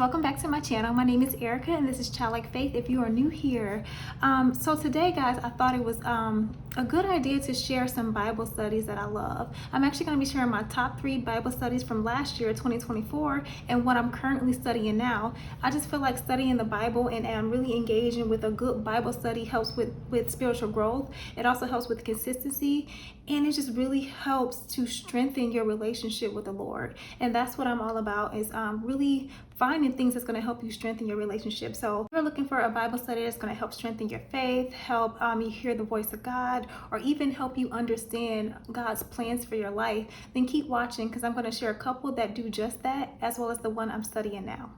welcome back to my channel. My name is Erica and this is Childlike Faith if you are new here. So today guys, I thought it was a good idea to share some Bible studies that I love. I'm actually going to be sharing my top 3 Bible studies from last year, 2024, and what I'm currently studying now. I just feel like studying the Bible and really engaging with a good Bible study helps with spiritual growth. It also helps with consistency, and it just really helps to strengthen your relationship with the Lord. And that's what I'm all about, is really finding things that's going to help you strengthen your relationship. So if you're looking for a Bible study that's going to help strengthen your faith, help you hear the voice of God, or even help you understand God's plans for your life, then keep watching, because I'm going to share a couple that do just that, as well as the one I'm studying now.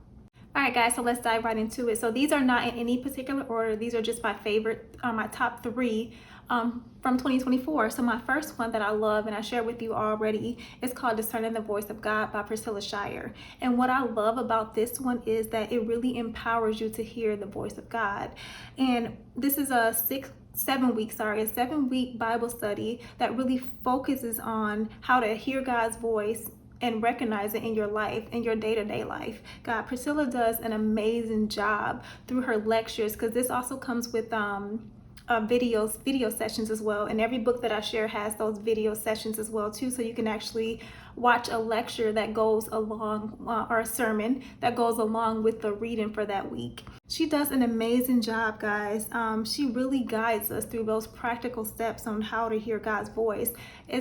All right guys, so let's dive right into it. So these are not in any particular order. These are just my favorite, my top 3 from 2024. So my first one that I love and I shared with you already is called Discerning the Voice of God by Priscilla Shirer. And what I love about this one is that it really empowers you to hear the voice of God. And this is a 7-week Bible study that really focuses on how to hear God's voice and recognize it in your life, in your day-to-day life. Priscilla does an amazing job through her lectures, because this also comes with video sessions as well, and every book that I share has those video sessions as well too, so you can actually watch a lecture that goes along or a sermon that goes along with the reading for that week. She does an amazing job, guys. She really guides us through those practical steps on how to hear God's voice,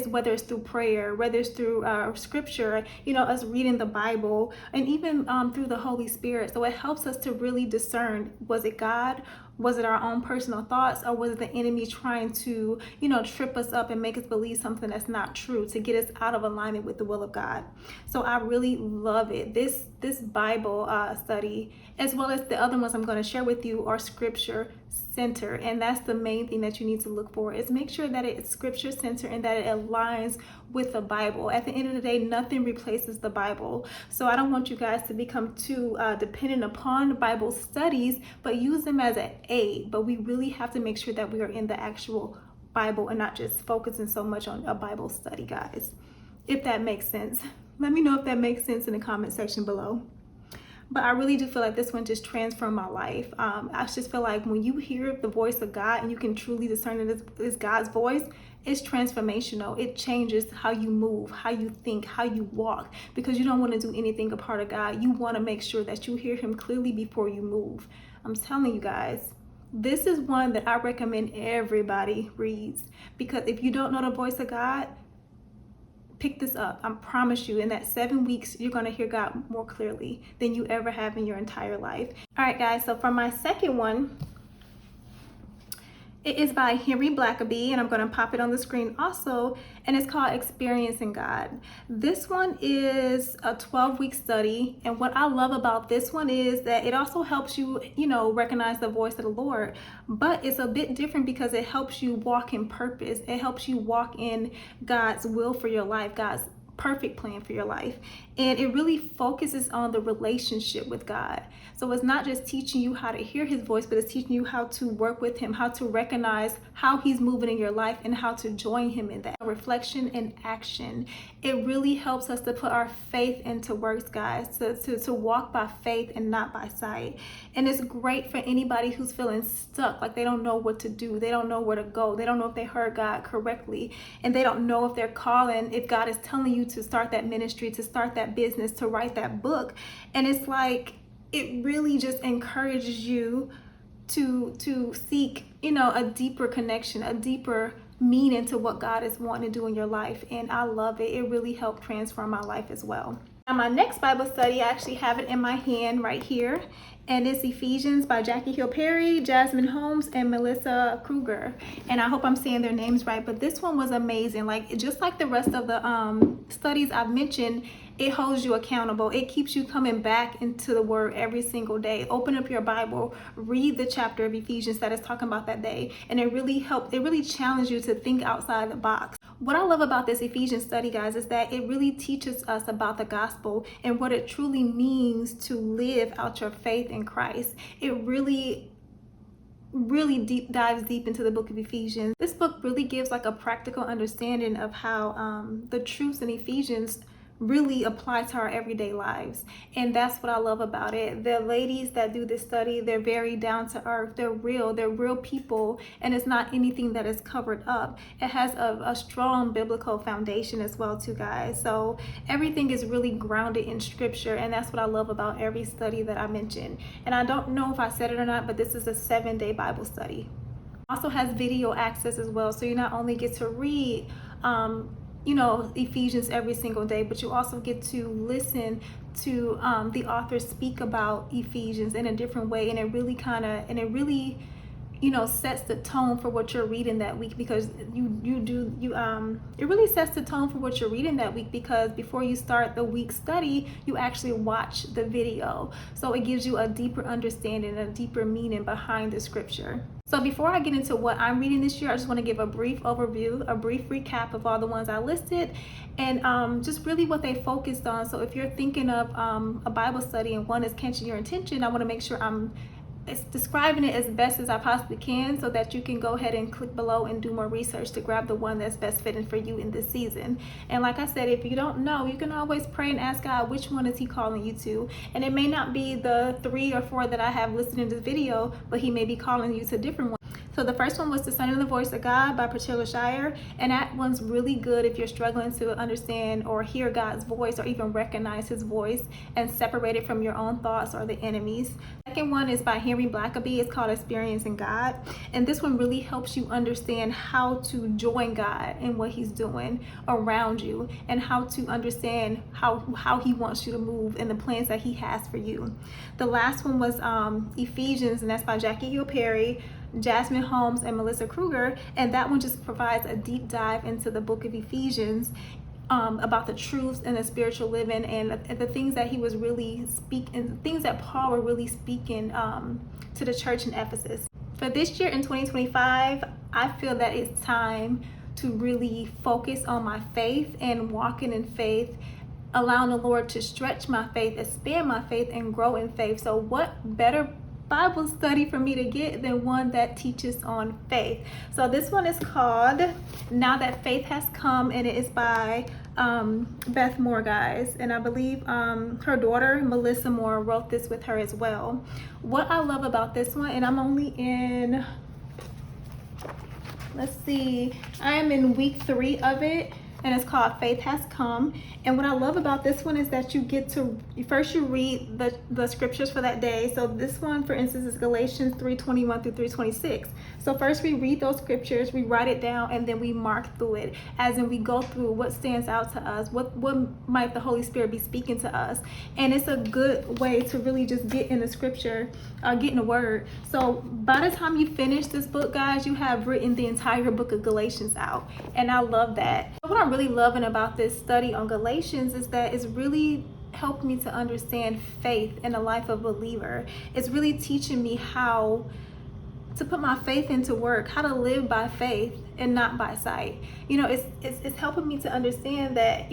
whether it's through prayer, whether it's through scripture, us reading the Bible, and even through the Holy Spirit. So it helps us to really discern, was it God? Was it our own personal thoughts, or was it the enemy trying to, trip us up and make us believe something that's not true, to get us out of alignment with the will of God? So I really love it. This Bible study, as well as the other ones I'm going to share with you, are scripture center, and that's the main thing that you need to look for, is make sure that it's scripture center and that it aligns with the Bible. At the end of the day, nothing replaces the Bible. So I don't want you guys to become too dependent upon Bible studies, but use them as an aid. But we really have to make sure that we are in the actual Bible and not just focusing so much on a Bible study, guys. If that makes sense. Let me know if that makes sense in the comment section below. But I really do feel like this one just transformed my life. I just feel like when you hear the voice of God and you can truly discern it as God's voice, it's transformational. It changes how you move, how you think, how you walk, because you don't want to do anything apart of God. You want to make sure that you hear him clearly before you move. I'm telling you guys, this is one that I recommend everybody reads, because if you don't know the voice of God, pick this up. I promise you, in that 7 weeks, you're going to hear God more clearly than you ever have in your entire life. All right, guys. So for my second one, it is by Henry Blackaby, and I'm going to pop it on the screen also, and it's called Experiencing God. This one is a 12-week study, and what I love about this one is that it also helps you, recognize the voice of the Lord, but it's a bit different because it helps you walk in purpose. It helps you walk in God's will for your life, God's perfect plan for your life, and it really focuses on the relationship with God. So it's not just teaching you how to hear his voice, but it's teaching you how to work with him, how to recognize how he's moving in your life, and how to join him in that. Reflection and action. It really helps us to put our faith into works, guys, to walk by faith and not by sight. And it's great for anybody who's feeling stuck, like they don't know what to do, they don't know where to go, they don't know if they heard God correctly, and they don't know if they're calling, if God is telling you to start that ministry, to start that business, to write that book. And it's like, it really just encourages you to seek, a deeper connection, a deeper meaning to what God is wanting to do in your life. And I love it. It really helped transform my life as well. Now, my next Bible study, I actually have it in my hand right here, and it's Ephesians by Jackie Hill Perry, Jasmine Holmes, and Melissa Kruger. And I hope I'm saying their names right, but this one was amazing. Like, just like the rest of the studies I've mentioned, it holds you accountable. It keeps you coming back into the word every single day. Open up your Bible, read the chapter of Ephesians that is talking about that day, and it really challenges you to think outside the box. What I love about this Ephesians study, guys, is that it really teaches us about the gospel and what it truly means to live out your faith in Christ. It really dives deep into the book of Ephesians. This book really gives like a practical understanding of how the truths in Ephesians really apply to our everyday lives. And that's what I love about it. The ladies that do this study, they're very down to earth. They're real people, and it's not anything that is covered up. It has a strong biblical foundation as well too, guys. So everything is really grounded in scripture, and that's what I love about every study that I mentioned. And I don't know if I said it or not, but this is a 7-day Bible study. Also has video access as well, so you not only get to read Ephesians every single day, but you also get to listen to the author speak about Ephesians in a different way, and it really sets the tone for what you're reading that week, because it really sets the tone for what you're reading that week, because before you start the week study, you actually watch the video. So it gives you a deeper understanding, a deeper meaning behind the scripture. So before I get into what I'm reading this year, I just want to give a brief overview, a brief recap of all the ones I listed, and just really what they focused on. So if you're thinking of a Bible study and one is catching your attention, I want to make sure it's describing it as best as I possibly can, so that you can go ahead and click below and do more research to grab the one that's best fitting for you in this season. And like I said, if you don't know, you can always pray and ask God, which one is he calling you to? And it may not be the 3 or 4 that I have listed in this video, but he may be calling you to different ones. So the first one was Discerning the Voice of God by Priscilla Shirer, and that one's really good if you're struggling to understand or hear God's voice, or even recognize his voice and separate it from your own thoughts or the enemy's. Second one is by Henry Blackaby. It's called Experiencing God, and this one really helps you understand how to join God in what he's doing around you, and how to understand how he wants you to move and the plans that he has for you. The last one was Ephesians, and that's by Jackie Hill Perry, Jasmine Holmes, and Melissa Kruger, and that one just provides a deep dive into the book of Ephesians, about the truths and the spiritual living, and the things that he was really speaking, things that Paul were really speaking to the church in Ephesus. For this year in 2025, I feel that it's time to really focus on my faith and walking in faith, allowing the Lord to stretch my faith, expand my faith, and grow in faith. So what better Bible study for me to get than one that teaches on faith? So this one is called Now That Faith Has Come, and it is by Beth Moore, guys, and I believe her daughter Melissa Moore wrote this with her as well. What I love about this one, and I'm only in, let's see, I am in week 3 of it, and it's called Faith Has Come. And what I love about this one is that you get to, first you read the scriptures for that day. So this one, for instance, is Galatians 3:21 through 3:26. So first we read those scriptures, we write it down, and then we mark through it, as in we go through what stands out to us, what might the Holy Spirit be speaking to us. And it's a good way to really just get in the scripture, get in the word. So by the time you finish this book, guys, you have written the entire book of Galatians out, and I love that. What I'm really loving about this study on Galatians is that it's really helped me to understand faith in the life of a believer. It's really teaching me how to put my faith into work, how to live by faith and not by sight. It's helping me to understand that,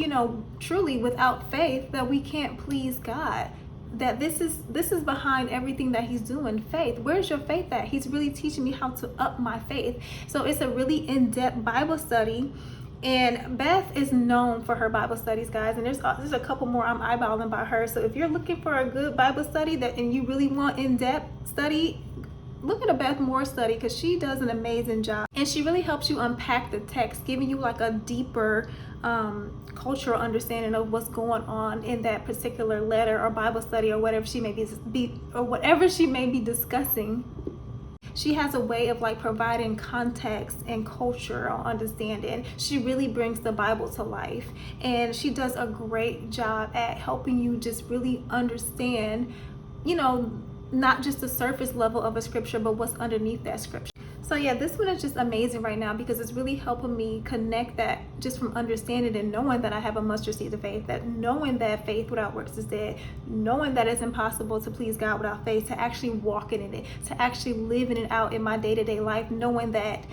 truly without faith, that we can't please God. That this is behind everything that he's doing. Faith. Where's your faith at? He's really teaching me how to up my faith. So it's a really in-depth Bible study. And Beth is known for her Bible studies, guys, and there's a couple more I'm eyeballing by her. So if you're looking for a good Bible study and you really want in-depth study, look at a Beth Moore study, because she does an amazing job, and she really helps you unpack the text, giving you like a deeper cultural understanding of what's going on in that particular letter or Bible study, or whatever she may be discussing. She has a way of providing context and cultural understanding. She really brings the Bible to life, and she does a great job at helping you just really understand, not just the surface level of a scripture, but what's underneath that scripture. So yeah, this one is just amazing right now, because it's really helping me connect that just from understanding and knowing that I have a mustard seed of faith, that knowing that faith without works is dead, knowing that it's impossible to please God without faith, to actually walking in it, to actually living it out in my day-to-day life, knowing that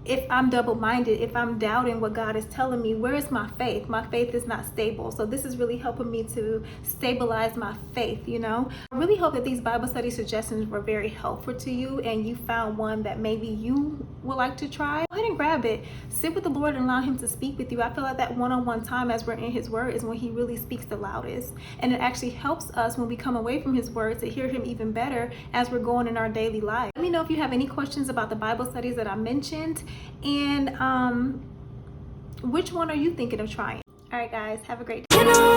if I'm double-minded, if I'm doubting what God is telling me, where is my faith? My faith is not stable. So this is really helping me to stabilize my faith, you know? I really hope that these Bible study suggestions were very helpful to you and you found one that maybe you would like to try. Go ahead and grab it. Sit with the Lord and allow him to speak with you. I feel like that one-on-one time as we're in his word is when he really speaks the loudest. And it actually helps us when we come away from his word to hear him even better as we're going in our daily life. Let me know if you have any questions about the Bible studies that I mentioned. And which one are you thinking of trying? All right, guys, have a great day.